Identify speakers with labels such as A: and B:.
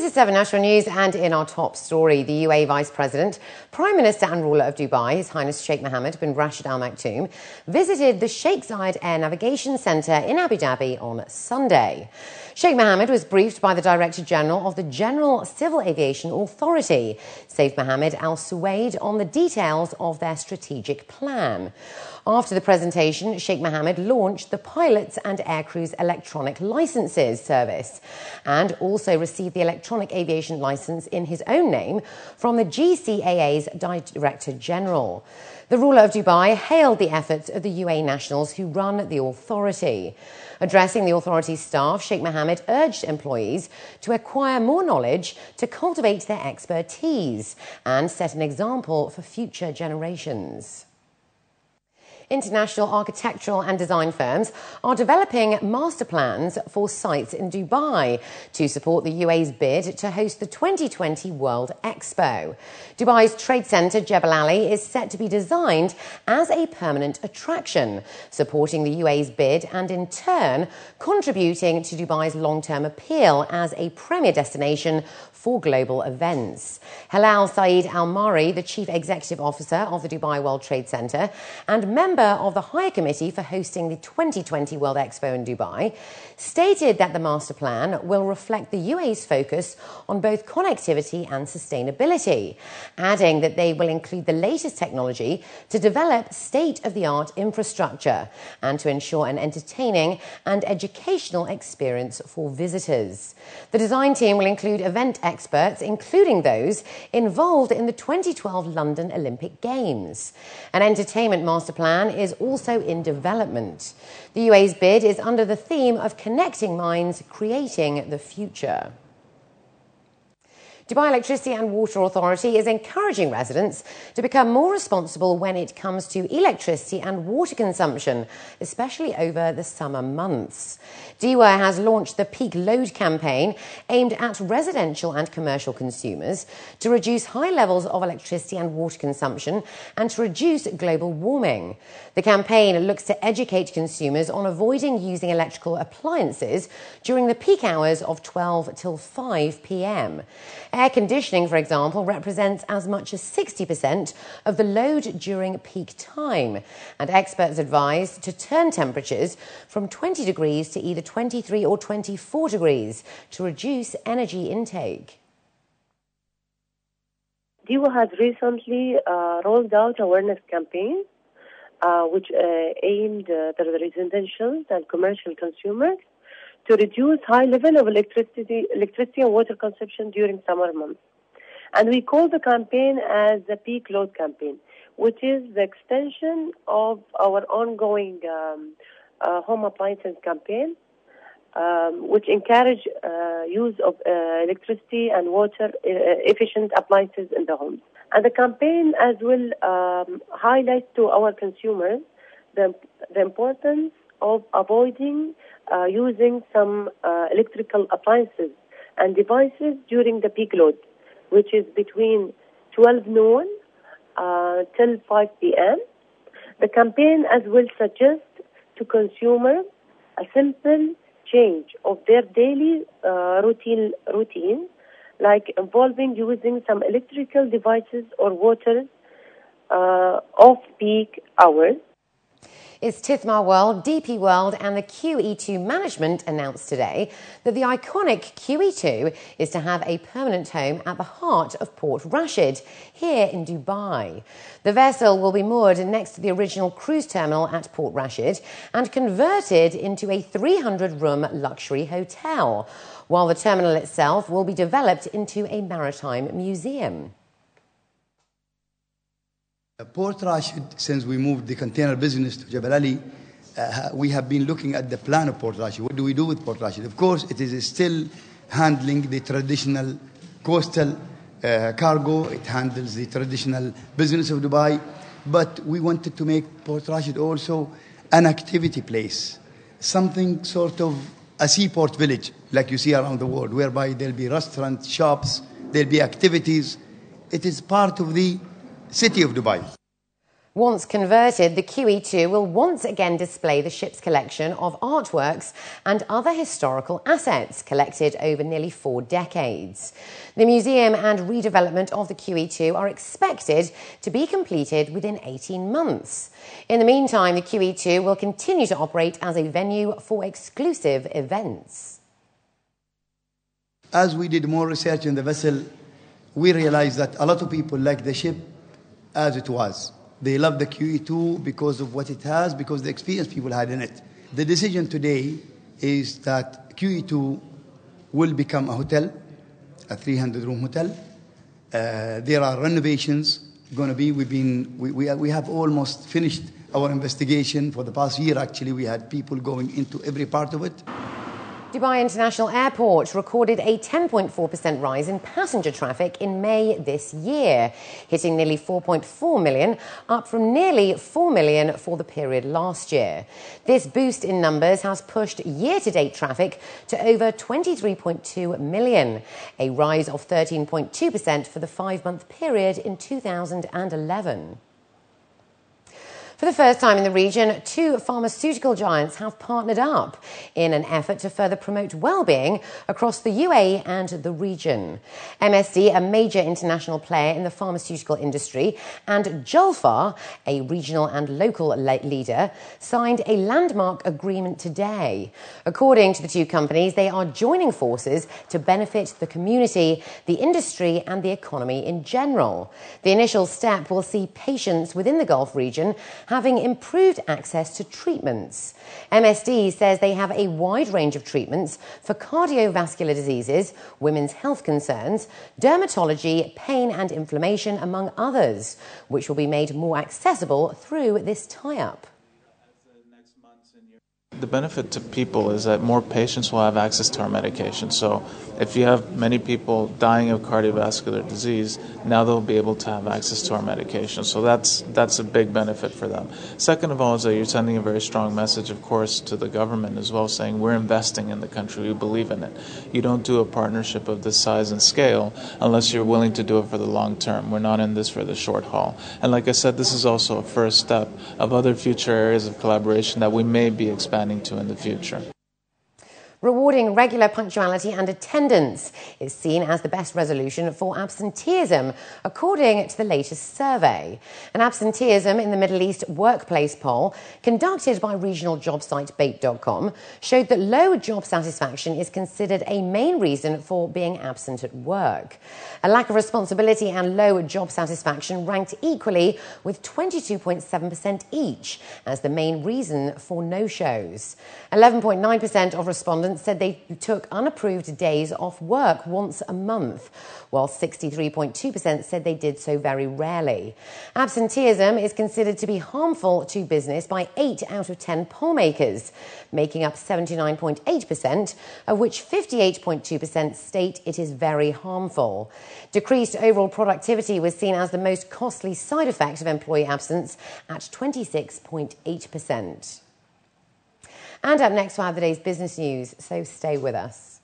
A: This is 7 National News, and in our top story, the UAE Vice President, Prime Minister and ruler of Dubai, His Highness Sheikh Mohammed bin Rashid Al Maktoum, visited the Sheikh Zayed Air Navigation Centre in Abu Dhabi on Sunday. Sheikh Mohammed was briefed by the Director General of the General Civil Aviation Authority, Saif Mohammed Al Suwaid, on the details of their strategic plan. After the presentation, Sheikh Mohammed launched the Pilots and Aircrews Electronic Licences service and also received the Electronic Aviation Licence in his own name from the GCAA's Director General. The ruler of Dubai hailed the efforts of the UAE nationals who run the authority. Addressing the authority's staff, Sheikh Mohammed urged employees to acquire more knowledge, to cultivate their expertise and set an example for future generations. International architectural and design firms are developing master plans for sites in Dubai to support the UAE's bid to host the 2020 World Expo. Dubai's trade centre, Jebel Ali, is set to be designed as a permanent attraction, supporting the UAE's bid and, in turn, contributing to Dubai's long-term appeal as a premier destination for global events. Halal Saeed Al-Mari, the Chief Executive Officer of the Dubai World Trade Centre and member of the Higher Committee for hosting the 2020 World Expo in Dubai, stated that the master plan will reflect the UAE's focus on both connectivity and sustainability, adding that they will include the latest technology to develop state-of-the-art infrastructure and to ensure an entertaining and educational experience for visitors. The design team will include event experts, including those involved in the 2012 London Olympic Games. An entertainment master plan is also in development. The UAE's bid is under the theme of connecting minds, creating the future. Dubai Electricity and Water Authority is encouraging residents to become more responsible when it comes to electricity and water consumption, especially over the summer months. DEWA has launched the Peak Load campaign aimed at residential and commercial consumers to reduce high levels of electricity and water consumption and to reduce global warming. The campaign looks to educate consumers on avoiding using electrical appliances during the peak hours of 12 till 5 p.m. Air conditioning, for example, represents as much as 60% of the load during peak time, and experts advise to turn temperatures from 20 degrees to either 23 or 24 degrees to reduce energy intake.
B: DEWA has recently rolled out awareness campaigns which aimed at the residential and commercial consumers to reduce high level of electricity and water consumption during summer months. And we call the campaign as the Peak Load campaign, which is the extension of our ongoing home appliances campaign, which encourage use of electricity and water efficient appliances in the homes. And the campaign as well highlights to our consumers the importance of avoiding using some electrical appliances and devices during the peak load, which is between 12 noon till 5 p.m. The campaign as well suggests to consumers a simple change of their daily routine, like involving using some electrical devices or water off-peak hours.
A: It's Tithmar World, DP World and the QE2 management announced today that the iconic QE2 is to have a permanent home at the heart of Port Rashid, here in Dubai. The vessel will be moored next to the original cruise terminal at Port Rashid and converted into a 300-room luxury hotel, while the terminal itself will be developed into a maritime museum.
C: Port Rashid, since we moved the container business to Jebel Ali, we have been looking at the plan of Port Rashid. What do we do with Port Rashid? Of course, it is still handling the traditional coastal cargo. It handles the traditional business of Dubai. But we wanted to make Port Rashid also an activity place, something sort of a seaport village, like you see around the world, whereby there'll be restaurants, shops, there'll be activities. It is part of the city of Dubai.
A: Once converted, the QE2 will once again display the ship's collection of artworks and other historical assets collected over nearly 4 decades. The museum and redevelopment of the QE2 are expected to be completed within 18 months. In the meantime, the QE2 will continue to operate as a venue for exclusive events.
C: As we did more research in the vessel, we realized that a lot of people like the ship as it was. They love the QE2 because of what it has, because the experience people had in it. The decision today is that QE2 will become a hotel, a 300-room hotel. There are renovations going to be. We have almost finished our investigation for the past year. Actually, we had people going into every part of it.
A: Dubai International Airport recorded a 10.4% rise in passenger traffic in May this year, hitting nearly 4.4 million, up from nearly 4 million for the period last year. This boost in numbers has pushed year-to-date traffic to over 23.2 million, a rise of 13.2% for the 5-month period in 2011. For the first time in the region, 2 pharmaceutical giants have partnered up in an effort to further promote well-being across the UAE and the region. MSD, a major international player in the pharmaceutical industry, and Julfa, a regional and local leader, signed a landmark agreement today. According to the 2 companies, they are joining forces to benefit the community, the industry and the economy in general. The initial step will see patients within the Gulf region having improved access to treatments. MSD says they have a wide range of treatments for cardiovascular diseases, women's health concerns, dermatology, pain and inflammation, among others, which will be made more accessible through this tie-up.
D: The benefit to people is that more patients will have access to our medication. So if you have many people dying of cardiovascular disease, now they'll be able to have access to our medication. So that's a big benefit for them. Second of all is that you're sending a very strong message, of course, to the government as well, saying we're investing in the country, we believe in it. You don't do a partnership of this size and scale unless you're willing to do it for the long term. We're not in this for the short haul. And like I said, this is also a first step of other future areas of collaboration that we may be expanding to in the future.
A: Rewarding regular punctuality and attendance is seen as the best resolution for absenteeism, according to the latest survey. An absenteeism in the Middle East workplace poll conducted by regional job site Bait.com showed that low job satisfaction is considered a main reason for being absent at work. A lack of responsibility and low job satisfaction ranked equally, with 22.7% each as the main reason for no-shows. 11.9% of respondents said they took unapproved days off work once a month, while 63.2% said they did so very rarely. Absenteeism is considered to be harmful to business by 8 out of 10 pollmakers, making up 79.8%, of which 58.2% state it is very harmful. Decreased overall productivity was seen as the most costly side effect of employee absence at 26.8%. And up next, we'll have the day's business news, so stay with us.